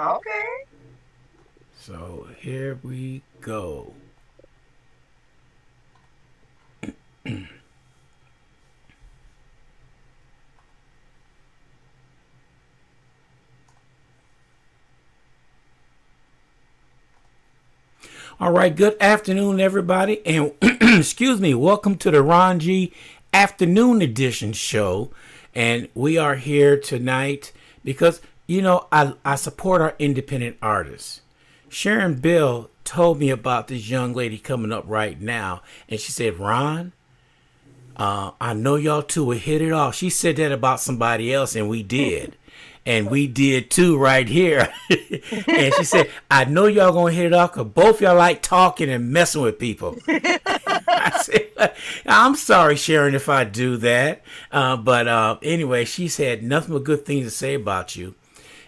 Okay. So here we go. All right, good afternoon, everybody, and excuse me, welcome to the Ron G Afternoon Edition show. And we are here tonight because, I support our independent artists. Sharon Bill told me about this young lady coming up right now, and she said, Ron, I know y'all two will hit it off. She said that about somebody else, and we did. And we did too right here. And she said, I know y'all gonna hit it off because both y'all like talking and messing with people. I said, I'm sorry, Sharon, if I do that. But anyway, she's had nothing but good things to say about you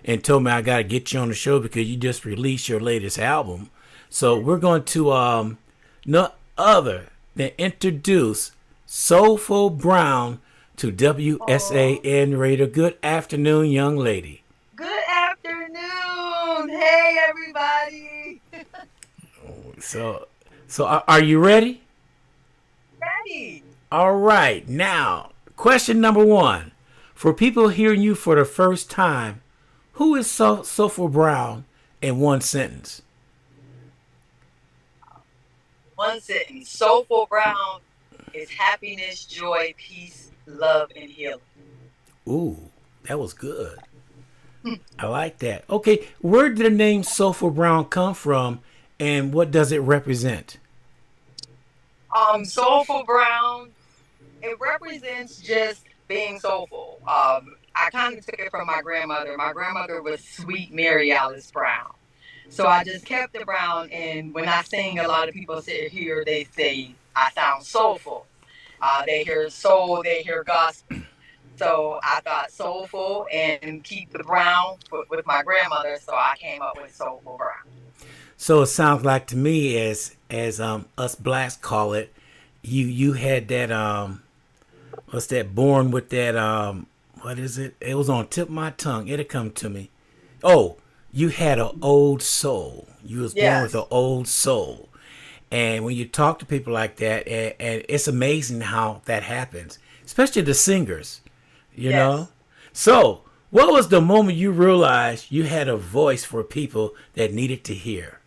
and told me I got to get you on the show because you just released your latest album. So we're going to no other than introduce Soulful Brown to Oh, WSAN Radio. Good afternoon, young lady. good afternoon. Hey, everybody. So, so are you ready? Ready? All right. Now, question number one. For people hearing you for the first time, who is Soulful Brown in one sentence? One sentence. Soulful Brown is happiness, joy, peace, love, and healing. Ooh, that was good. I like that. Okay, where did the name Soulful Brown come from and what does it represent? Soulful Brown, it represents just being soulful. I kind of took it from my grandmother. My grandmother was Sweet Mary Alice Brown. So I just kept it Brown. And when I sing, a lot of people sit here, they say I sound soulful. They hear soul, they hear gospel. So I thought soulful and keep the brown with my grandmother. So I came up with Soulful Brown. So it sounds like to me as us blacks call it, you had that what's that born with that what is it? It was on the tip of my tongue. It'll come to me. Oh, you had an old soul. You was born with an Yes, old soul. And when you talk to people like that, and it's amazing how that happens, especially the singers, you know? yes. So, what was the moment you realized you had a voice for people that needed to hear?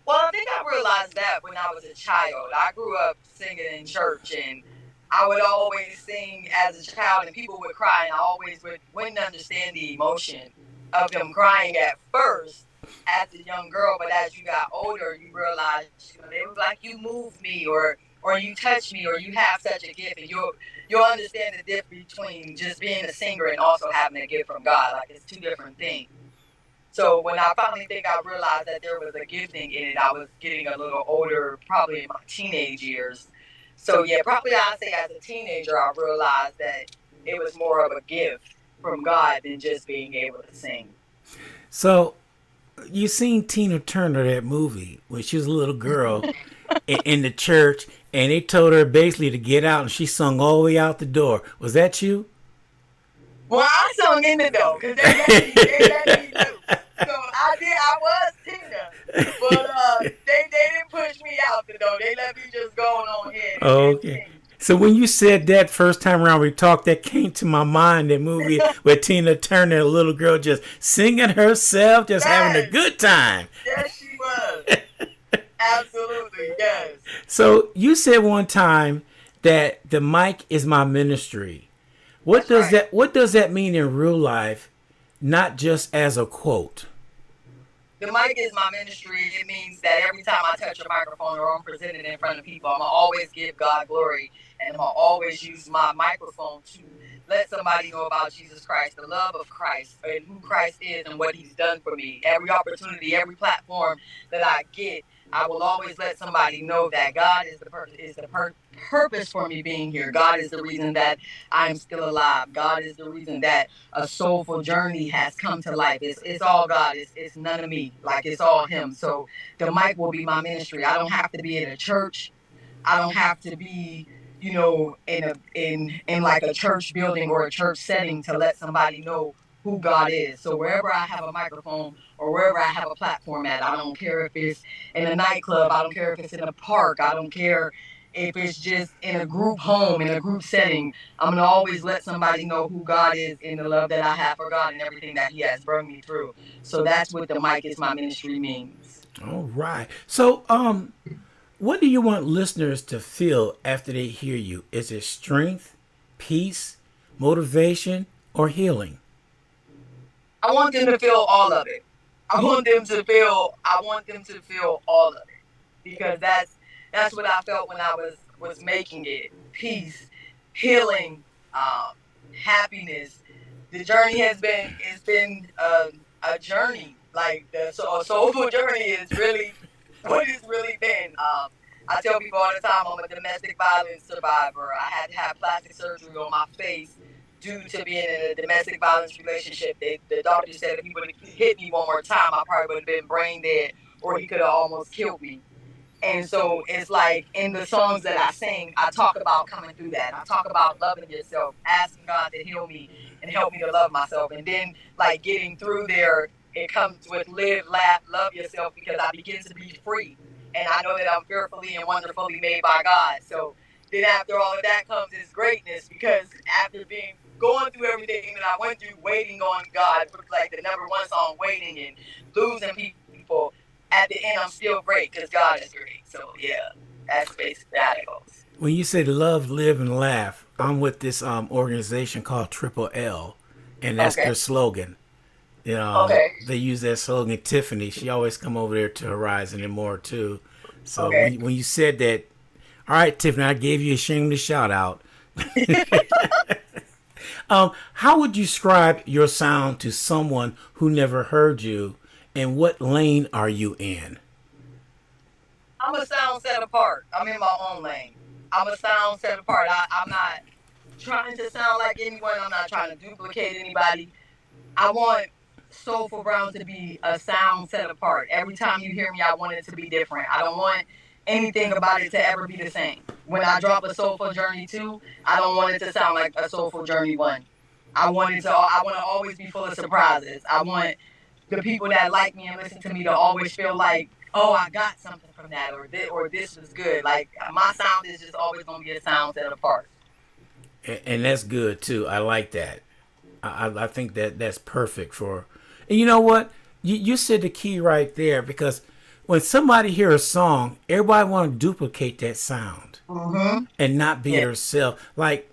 Well, I think I realized that when I was a child. I grew up singing in church, and I would always sing as a child, and people would cry, and I always wouldn't understand the emotion of them crying at first as a young girl. But as you got older, you realize, they were like, you move me, or you touch me, or you have such a gift, and you'll understand the difference between just being a singer and also having a gift from God. Like, it's two different things. So when I finally think I realized that there was a gifting in it, I was getting a little older, probably in my teenage years. So yeah, probably I'd say as a teenager, I realized that it was more of a gift from God than just being able to sing. So, you seen Tina Turner that movie when she was a little girl in the church, and they told her basically to get out, and she sung all the way out the door. Was that you? Well, I sung in the door because they let me do. So I was Tina, but they didn't push me out the door. They let me just go on ahead and Okay. So when you said that first time around we talked, that came to my mind. That movie sing. with Tina Turner, a little girl just singing herself, just having a Yes, good time. yes, she was. Absolutely, yes. So you said one time that the mic is my ministry. That's right. What does that mean in real life, not just as a quote? The mic is my ministry. It means that every time I touch a microphone or I'm presented in front of people, I'm gonna always give God glory, and I'm gonna always use my microphone to let somebody know about Jesus Christ, the love of Christ, and who Christ is and what He's done for me. Every opportunity, every platform that I get, I will always let somebody know that God is purpose for me being here. God is the reason that I'm still alive. God is the reason that a soulful journey has come to life. It's all God. It's none of me. Like, it's all Him. So the mic will be my ministry. I don't have to be in a church. I don't have to be, in like a church building or a church setting to let somebody know who God is. So wherever I have a microphone or wherever I have a platform at, I don't care if it's in a nightclub, I don't care if it's in a park, I don't care if it's just in a group home, in a group setting. I'm gonna always let somebody know who God is and the love that I have for God and everything that He has brought me through. So that's what the mic is my ministry means. All right. So, what do you want listeners to feel after they hear you? Is it strength, peace, motivation, or healing? I want them to feel all of it. I want them to feel all of it because that's what I felt when I was making it. Peace, healing, happiness. The journey has been it's been a journey. Like a soulful journey is really what it's really been. I tell people all the time I'm a domestic violence survivor. I had to have plastic surgery on my face due to being in a domestic violence relationship. The doctor said if he would have hit me one more time, I probably would have been brain dead or he could have almost killed me. And so it's like in the songs that I sing, I talk about coming through that. I talk about loving yourself, asking God to heal me and help me to love myself. And then like getting through there, it comes with live, laugh, love yourself because I begin to be free. And I know that I'm fearfully and wonderfully made by God. So then after all of that comes is greatness because after being going through everything that I went through, waiting on God, like the number one song, waiting and losing people, at the end, I'm still great because God is great. So yeah, that's basically how it goes. When you say love, live, and laugh, I'm with this organization called Triple L, and that's Okay. their slogan. Okay. They use that slogan. Tiffany, she always come over there to Horizon and more too. So Okay. when you said that, all right, Tiffany, I gave you a shameless shout out. How would you describe your sound to someone who never heard you, and what lane are you in? I'm a sound set apart. I'm in my own lane. I'm a sound set apart. I'm not trying to sound like anyone. I'm not trying to duplicate anybody. I want Soulful Brown to be a sound set apart. Every time you hear me, I want it to be different. I don't want anything about it to ever be the same. When I drop a Soulful Journey 2, I don't want it to sound like a Soulful Journey 1. I want to always be full of surprises. I want the people that like me and listen to me to always feel like, oh, I got something from that, or this was good. Like my sound is just always gonna be a sound set apart. And that's good too. I like that. I think that that's perfect for. And you know what? You said the key right there because when somebody hear a song, everybody want to duplicate that sound Mm-hmm. and not be Yeah. themselves. Like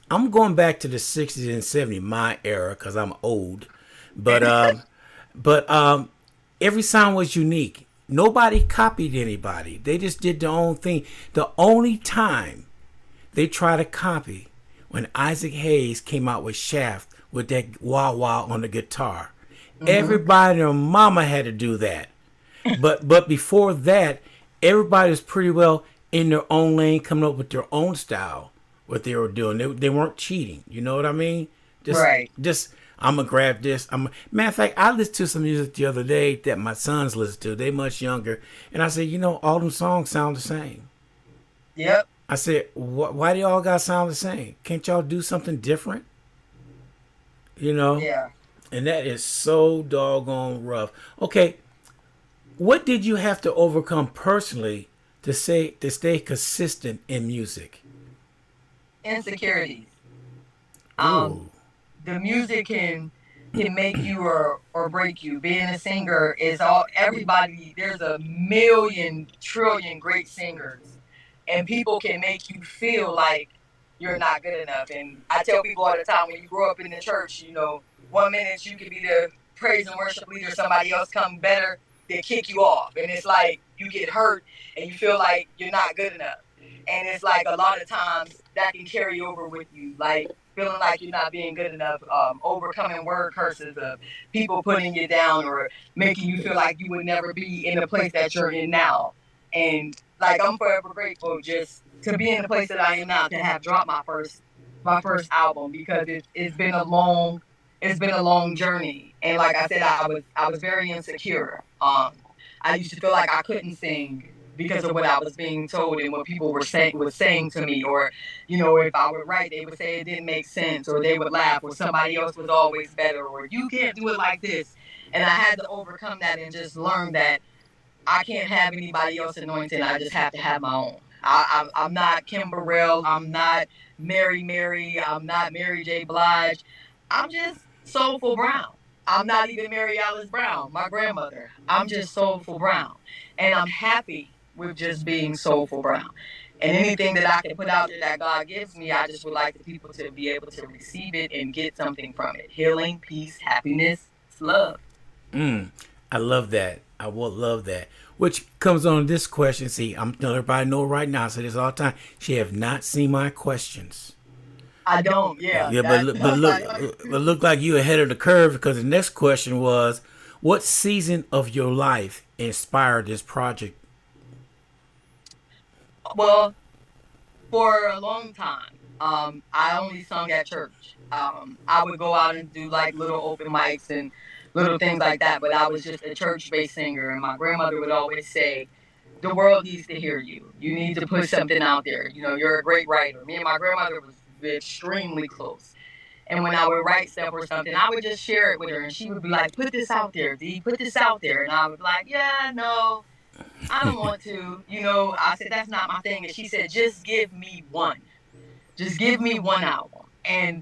I'm going back to the '60s and '70s, my era, because I'm old. But but every sound was unique. Nobody copied anybody. They just did their own thing. The only time they try to copy when Isaac Hayes came out with Shaft with that wah wah on the guitar. Mm-hmm. Everybody and their mama had to do that. But before that, everybody was pretty well in their own lane, coming up with their own style. What they were doing, they weren't cheating. You know what I mean? Just Right. just I'm gonna grab this. Matter of fact, I listened to some music the other day that my sons listen to. They much younger, and I said, all them songs sound the same. Yep. I said, why do y'all got sound the same? Can't y'all do something different? You know? Yeah. And that is so doggone rough. Okay, what did you have to overcome personally to stay consistent in music? Insecurities. Um, Ooh. the music can make you or break you. Being a singer is all everybody. There's a million trillion great singers, and people can make you feel like you're not good enough. And I tell people all the time when you grow up in the church, 1 minute you could be the praise and worship leader, somebody else come better, they kick you off, and it's like you get hurt and you feel like you're not good enough. And it's like a lot of times that can carry over with you, like feeling like you're not being good enough, overcoming word curses of people putting you down or making you feel like you would never be in the place that you're in now. And like I'm forever grateful just to be in the place that I am now, to have dropped my first album because it's been a long journey. And like I said, I was very insecure. I used to feel like I couldn't sing. because of what I was being told and what people were saying to me, or if I would write, they would say it didn't make sense, or they would laugh, or somebody else was always better, or you can't do it like this. And I had to overcome that and just learn that I can't have anybody else anointing. I just have to have my own. I'm not Kim Burrell. I'm not Mary. I'm not Mary J. Blige. I'm just Soulful Brown. I'm not even Mary Alice Brown, my grandmother. I'm just Soulful Brown. And I'm happy with just being Soulful Brown. And anything that I can put out there that God gives me, I just would like the people to be able to receive it and get something from it. Healing, peace, happiness, love. I love that. I will love that. Which comes on this question. See, I'm letting everybody know right now. I say this all the time. She have not seen my questions. I don't, yeah. Yeah, That that's like but look like you ahead of the curve because the next question was, what season of your life inspired this project? well, for a long time. I only sung at church. I would go out and do like little open mics and little things like that, but I was just a church-based singer. And my grandmother would always say, "The world needs to hear you. You need to put something out there. You're a great writer." Me and my grandmother was extremely close. And when I would write stuff or something, I would just share it with her, and she would be like, "Put this out there, D. Put this out there." And I would be like, "Yeah, no, I don't want to." I said that's not my thing, and she said, "Just give me one." Just give me one album. And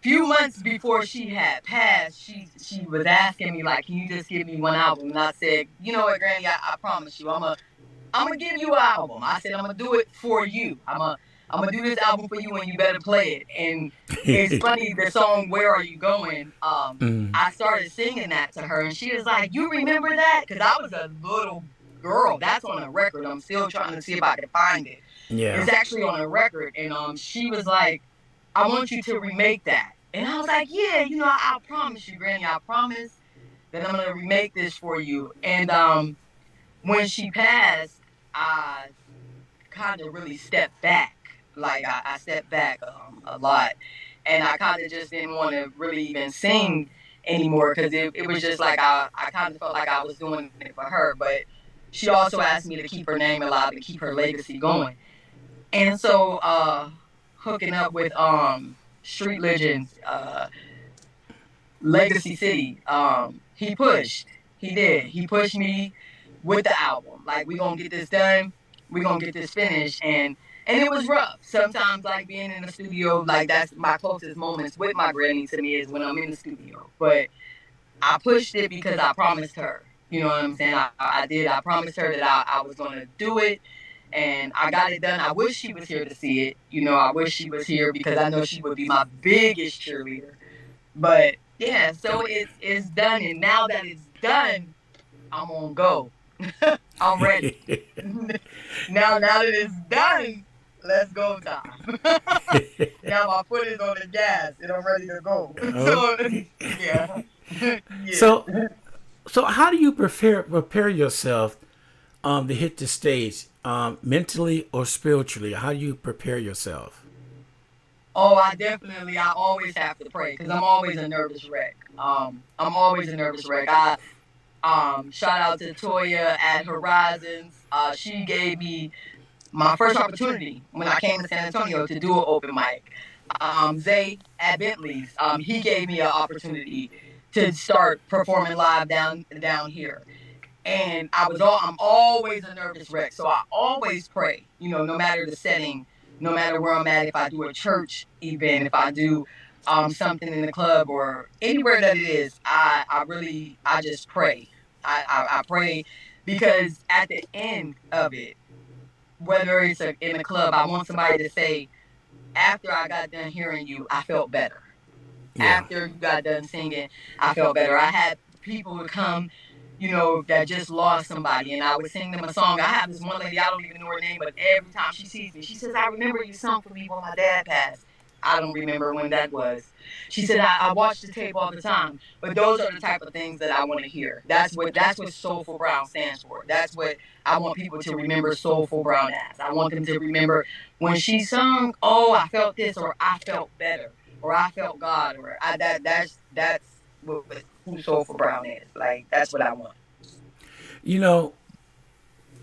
few months before she had passed, she was asking me like, "Can you just give me one album?" And I said, "You know what, Granny? I promise you, I'm gonna give you an album." I said, "I'm gonna do it for you. I'm gonna do this album for you, and you better play it." And it's funny, the song "Where Are You Going?" I started singing that to her, and she was like, "You remember that?" Because I was a little girl. That's on a record. I'm still trying to see if I can find it. Yeah. It's actually on a record, and she was like, "I want you to remake that." And I was like, "Yeah, I promise you, Granny, I promise that I'm gonna remake this for you." And when she passed, I kind of really stepped back. Like I stepped back a lot, and I kind of just didn't want to really even sing anymore because it was just like I kind of felt like I was doing it for her. But she also asked me to keep her name alive and keep her legacy going. And so hooking up with Street Legends, Legacy City, he did. He pushed me with the album. Like, we gonna get this done, we gonna get this finished. And it was rough. Sometimes like being in the studio, like that's my closest moments with my granny to me is when I'm in the studio. But I pushed it because I promised her. You know what I'm saying? I did. I promised her that I was going to do it, and I got it done. I wish she was here to see it. I wish she was here because I know she would be my biggest cheerleader. But yeah, so it's done, and now that it's done, I'm on go. I'm ready. Now that it's done, let's go time. Now my foot is on the gas and I'm ready to go. So Okay. yeah, yeah. So, so how do you prepare yourself to hit the stage, mentally or spiritually? How do you prepare yourself? Oh, I always have to pray because I'm always a nervous wreck. I'm always a nervous wreck. I shout out to Toya at Horizons. She gave me my first opportunity when I came to San Antonio to do an open mic. Zay at Bentley's, he gave me an opportunity to start performing live down here. And I'm always a nervous wreck. So I always pray, no matter the setting, no matter where I'm at, if I do a church event, if I do something in the club or anywhere that it is, I just pray. I pray because at the end of it, whether it's in a club, I want somebody to say, after I got done hearing you, I felt better. Yeah. After you got done singing, I felt better. I had people would come, that just lost somebody, and I would sing them a song. I have this one lady, I don't even know her name, but every time she sees me, she says, "I remember you sung for me when my dad passed." I don't remember when that was. She said, I watch the tape all the time. But those are the type of things that I want to hear. That's what Soulful Brown stands for. That's what I want people to remember Soulful Brown as. I want them to remember when she sung, "Oh, I felt this," or "I felt better," or "I felt God," or that's who Soulful Brown is. Like, that's what I want. You know,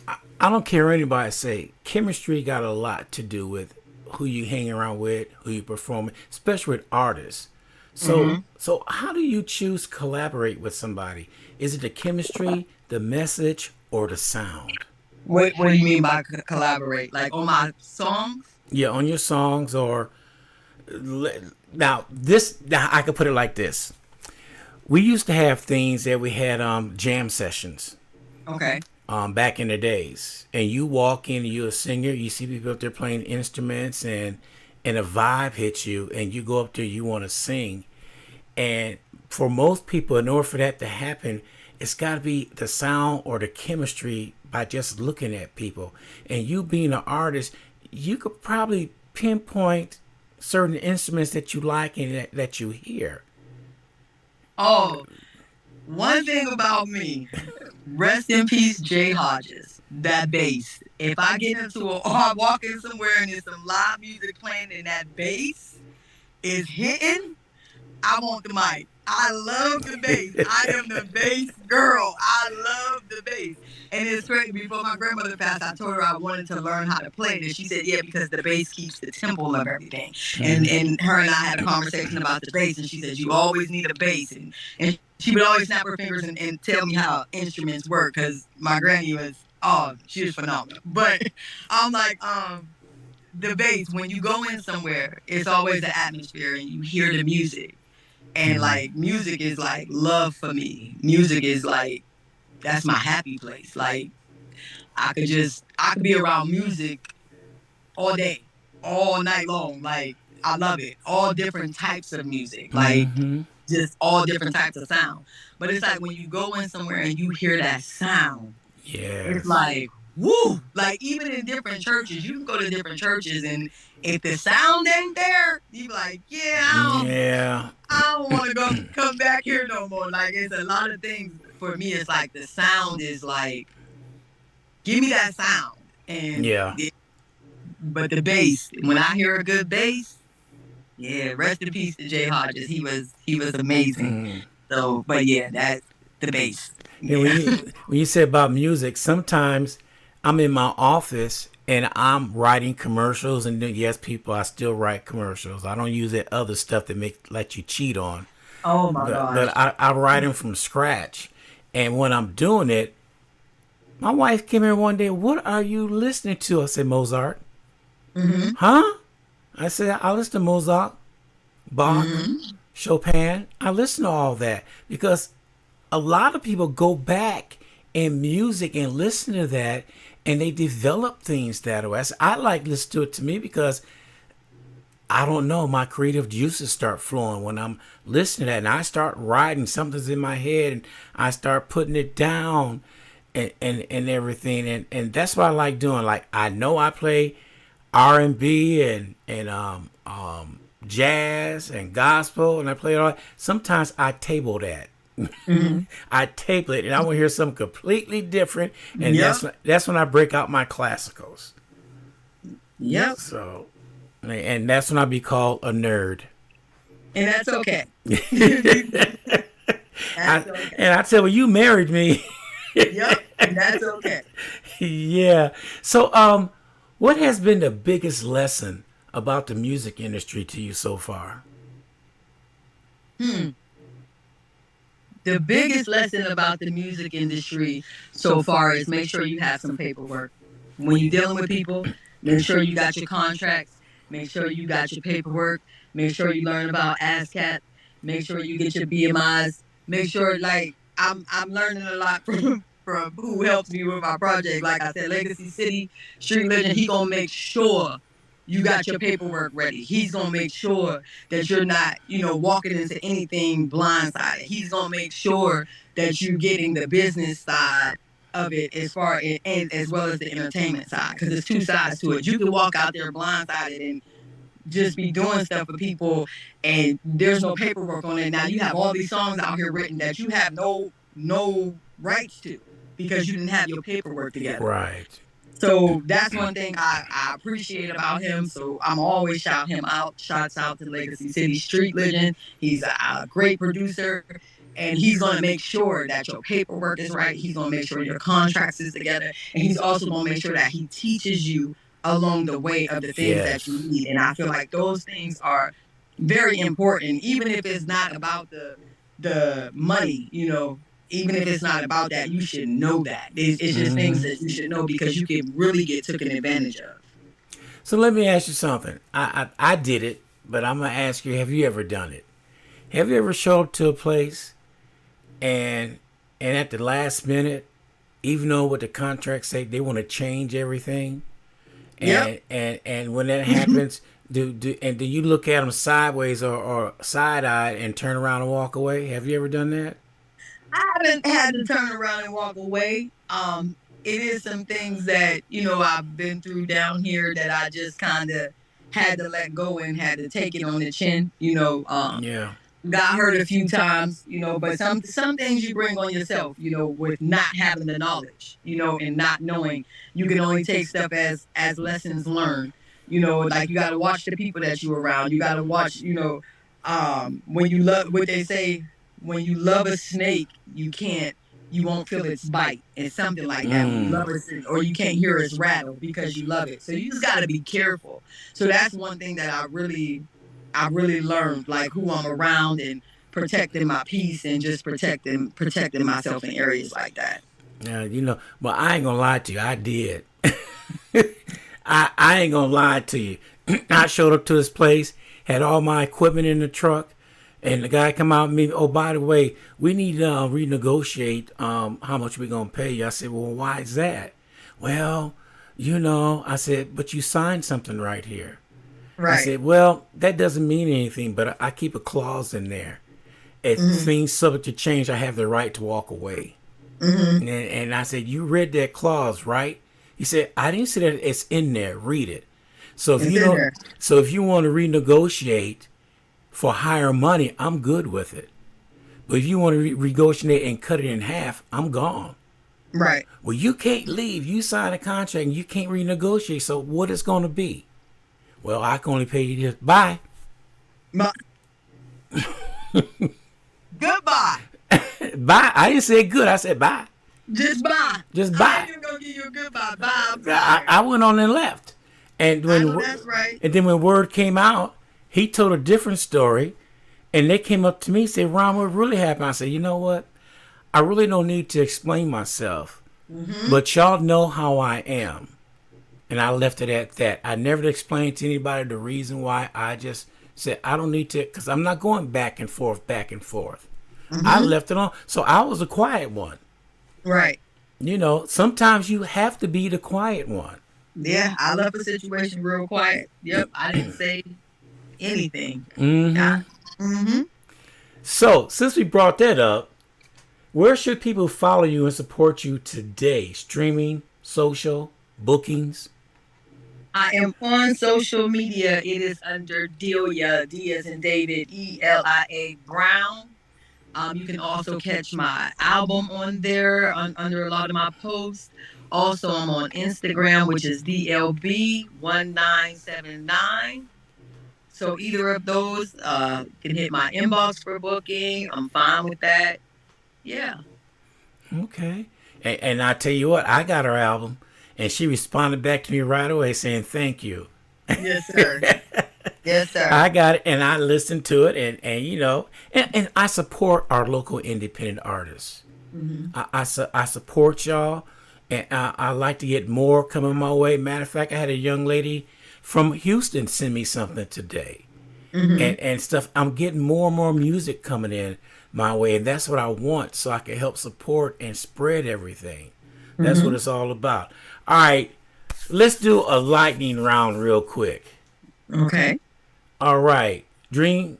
I don't care what anybody say. Chemistry got a lot to do with who you hang around with, who you perform with, especially with artists. So, Mm-hmm. so how do you choose collaborate with somebody? Is it the chemistry, the message, or the sound? What do you mean by collaborate? Like on my songs? Yeah, on your songs or now I could put it like this. We used to have things that we had jam sessions Okay. back in the days. And you walk in, you're a singer, you see people up there playing instruments, and a vibe hits you, and you go up there, you want to sing. And for most people, in order for that to happen, it's got to be the sound or the chemistry by just looking at people. And you being an artist, you could probably pinpoint certain instruments that you like and that you hear. Oh, one thing about me, rest in peace, Jay Hodges. That bass. If I get into or I walk in somewhere and there's some live music playing and that bass is hitting, I want the mic. I love the bass. I am the bass girl. I love the bass. And it's crazy. Before my grandmother passed, I told her I wanted to learn how to play it. And she said, yeah, because the bass keeps the tempo of everything. And her and I had a conversation about the bass. And she said, you always need a bass. And she would always snap her fingers and tell me how instruments work. Because my granny was, oh, she was phenomenal. But I'm like, the bass, when you go in somewhere, it's always the atmosphere and you hear the music. And like music is like love for me. Music is like that's my happy place. Like I could be around music all day, all night long. Like I love it. All different types of music. Like Mm-hmm. just all different types of sound. But it's like when you go in somewhere and you hear that sound, it's Yes. like woo! Like even in different churches, you can go to different churches and if the sound ain't there, you be like, yeah, Yeah. I don't want to go come back here no more. Like it's a lot of things for me. It's like the sound is like, give me that sound, and Yeah. but the bass. When I hear a good bass, yeah. Rest in peace to Jay Hodges. He was amazing. Mm. So, but yeah, that's the bass. And Yeah. when you say about music, sometimes I'm in my office and I'm writing commercials, and then yes, people, I still write commercials. I don't use that other stuff that let you cheat on, Oh my but gosh. I write them from scratch. And when I'm doing it, my wife came here one day. What are you listening to? I said Mozart. Mhm. Huh? I said I listen to Mozart, Bach, Mhm. Chopin. I listen to all that because a lot of people go back in music and listen to that and they develop things that way. I like listen to it to me because I don't know, my creative juices start flowing when I'm listening to that and I start writing something's in my head and I start putting it down and everything and that's what I like doing. Like I know I play R&B and jazz and gospel and I play it all. Sometimes I table that. Mhm. I tape it and I want to hear something completely different, and Yep. that's when I break out my classicals. Yep. So, and that's when I be called a nerd. And that's okay. I, That's okay. and I said, well, you married me. Yep. And that's okay. Yeah. So, what has been the biggest lesson about the music industry to you so far? Hmm. The biggest lesson about the music industry so far is make sure you have some paperwork. When you're dealing with people, make sure you got your contracts, make sure you got your paperwork, make sure you learn about ASCAP, make sure you get your BMIs, make sure like I'm learning a lot from who helps me with my project. Like I said, Legacy City Street Legend, he gonna make sure you got your paperwork ready. He's gonna make sure that you're not, walking into anything blindsided. He's gonna make sure that you're getting the business side of it as far and as well as the entertainment side, because there's two sides to it. You can walk out there blindsided and just be doing stuff for people, and there's no paperwork on it. Now you have all these songs out here written that you have no rights to because you didn't have your paperwork together. Right. So that's one thing I appreciate about him. So I'm always shout him out. Shouts out to Legacy City Street Legend. He's a great producer, and he's going to make sure that your paperwork is right. He's going to make sure your contracts is together, and he's also going to make sure that he teaches you along the way of the things that you Yes. need. And I feel like those things are very important, even if it's not about the money. Even if it's not about that, you should know that. It's just things that you should know because you can really get taken advantage of. So let me ask you something. I did it, but I'm gonna ask you: have you ever done it? Have you ever showed up to a place and at the last minute, even though what the contract say, they want to change everything, Yep. and when that happens, do you look at them sideways or side eyed and turn around and walk away? Have you ever done that? I haven't had to turn around and walk away. It is some things that, I've been through down here that I just kind of had to let go and had to take it on the chin. Yeah. Got hurt a few times, but some things you bring on yourself, with not having the knowledge, and not knowing. You can only take stuff as lessons learned. Like you got to watch the people that you around. You got to watch, when you love what they say, when you love a snake, you won't feel its bite and something like that. When you love a snake, or you can't hear its rattle because you love it. So you just got to be careful. So that's one thing that I really learned, like who I'm around and protecting my peace and just protecting myself in areas like that. Yeah, but I ain't gonna lie to you. I did. I ain't gonna lie to you. I showed up to this place, had all my equipment in the truck, and the guy come out and me. Oh, by the way, we need to renegotiate how much we gonna pay you. I said, well, why is that? Well, I said, but you signed something right here. I Right. said, well, that doesn't mean anything, but I keep a clause in there. If Mm-hmm. things subject to change, I have the right to walk away. Mm-hmm. And I said, you read that clause, right? He said, I didn't say that. It's in there. Read it. So if It's you in don't, there. so if you want to renegotiate for higher money, I'm good with it. But if you want to renegotiate and cut it in half, I'm gone. Right. Well, you can't leave. You sign a contract and you can't renegotiate. So what is going to be? Well, I can only pay you this. Bye. My, goodbye. Bye. I didn't say good. I said bye. Just bye. Just I ain't bye. even gonna give you a goodbye. Bye. I'm I, sorry. I went on and left. And I know when that's right. and then when word came out, he told a different story. And they came up to me and said, Ron, what really happened? I said, you know what? I really don't need to explain myself. Mm-hmm. But y'all know how I am. And I left it at that. I never explained to anybody the reason why. I just said, I don't need to, because I'm not going back and forth, back and forth. I Mm-hmm. left it on. So I was a quiet one. Right. Sometimes you have to be the quiet one. Yeah, I left the situation real quiet. Yep, I didn't say anything. I, Mm-hmm. mm-hmm. So since we brought that up, where should people follow you and support you today? Streaming, social, bookings? I am on social media. It is under Delia, D as in David, Elia Brown. You can also catch my album on there under a lot of my posts. Also, I'm on Instagram, which is DLB1979. So either of those can hit my inbox for booking. I'm fine with that. Yeah. Okay. And I tell you what, I got her album, and she responded back to me right away saying thank you. Yes, sir. Yes, sir. I got it, and I listened to it, and I support our local independent artists. Mm-hmm. I support y'all, and I like to get more coming my way. Matter of fact, I had a young lady from Houston send me something today, Mm-hmm. and stuff. I'm getting more and more music coming in my way, and that's what I want, so I can help support and spread everything. That's what Mm-hmm. it's all about. All right, let's do a lightning round real quick. Okay. All right, dream.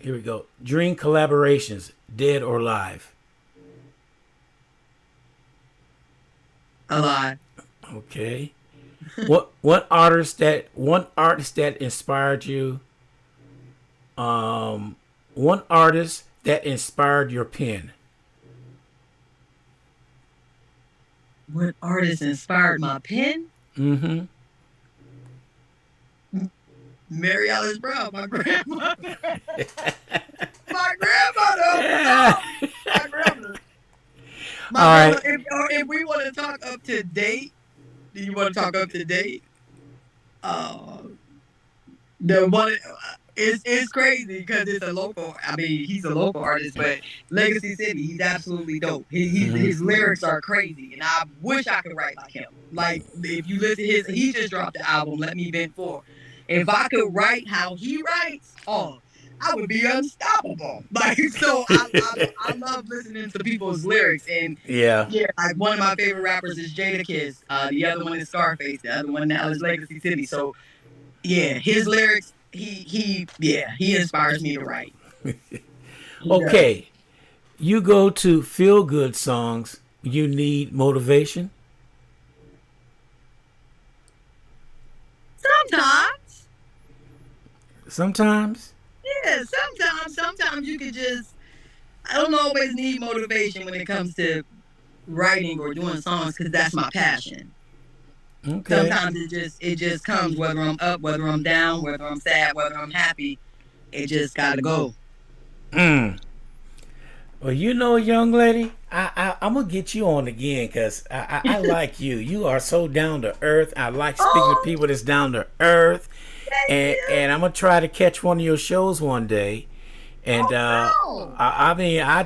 Here we go. Dream collaborations, dead or live. Alive. Okay. One artist that inspired you? One artist that inspired your pen. What artist inspired my pen? Mm-hmm. Mary Alice Brown, my grandmother. My grandmother of the Yeah. song. My grandmother. All My right. grandmother. If we want to talk up to date, do you want to talk up to date? Uh, the one it's crazy because it's a local. I mean, he's a local artist, but Legacy City, he's absolutely dope. His lyrics are crazy, and I wish I could write like him. Like if you listen to he just dropped the album "Let Me Vent 4." If I could write how he writes, oh, I would be unstoppable. Like so, I love listening to people's lyrics, and Yeah. yeah, like one of my favorite rappers is Jada Kiss. The other one is Scarface. The other one now is Legacy City. So yeah, his lyrics, he inspires me to write. He does. Okay. You go to feel good songs. You need motivation. Sometimes, Sometimes. yeah, sometimes you could just. I don't always need motivation when it comes to writing or doing songs because that's my passion. Okay. Sometimes it just comes whether I'm up, whether I'm down, whether I'm sad, whether I'm happy. It just gotta go. Mm. Well, you know, young lady, I'm gonna get you on again because I like you. You are so down to earth. I like speaking to Oh, people that's down to earth, thank you. and I'm gonna try to catch one of your shows one day. And Oh no. I mean, I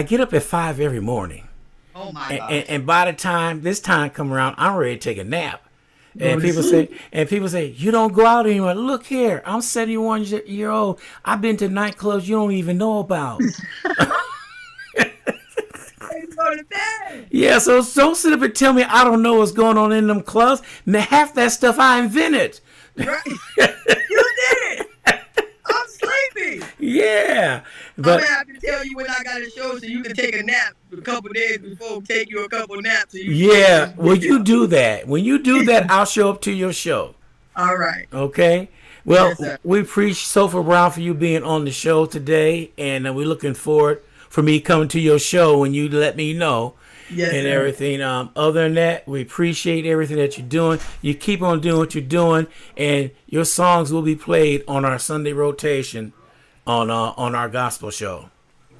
get up at 5 every morning, Oh my and gosh. by the time this time come around, I'm ready to take a nap. Go to sleep. And people say, you don't go out anymore. Look here, I'm 71 year old. I've been to nightclubs you don't even know about. Go to bed. Yeah, so don't sit up and tell me I don't know what's going on in them clubs. Now, half that stuff I invented. Right. You did it. I'm sleepy. Yeah, I'm but gonna have to tell you when I got a show so you can take a nap a couple days before. Take you a couple naps so you can get yeah, some when sleep you do that, when you do in. that, I'll show up to your show. All right. Okay. Yes, Well, sir. we appreciate Soulful Brown for you being on the show today, and we're looking forward for me coming to your show when you let me know Yes, and sir. everything. Other than that, we appreciate everything that you're doing. You keep on doing what you're doing, and your songs will be played on our Sunday rotation on our gospel show.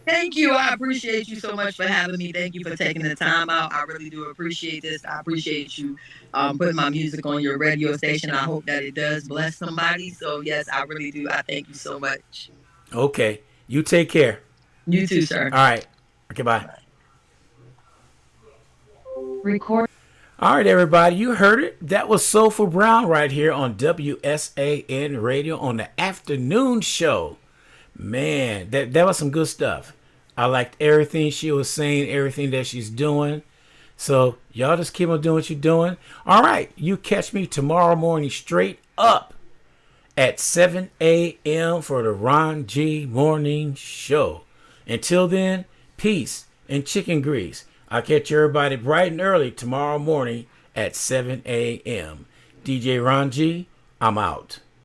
Thank you. I appreciate you so much for having me. Thank you for taking the time out. I really do appreciate this. I appreciate you putting my music on your radio station. I hope that it does bless somebody. So, yes, I really do. I thank you so much. Okay. You take care. You too, sir. All right. Okay, bye. Record. All right, everybody, you heard it. That was Soulful Brown right here on WSAN Radio on the afternoon show. Man, that was some good stuff. I liked everything she was saying, everything that she's doing. So y'all just keep on doing what you're doing. All right, you catch me tomorrow morning straight up at 7 a.m. for the Ron G Morning Show. Until then, peace and chicken grease. I'll catch everybody bright and early tomorrow morning at 7 a.m. DJ Ron G, I'm out.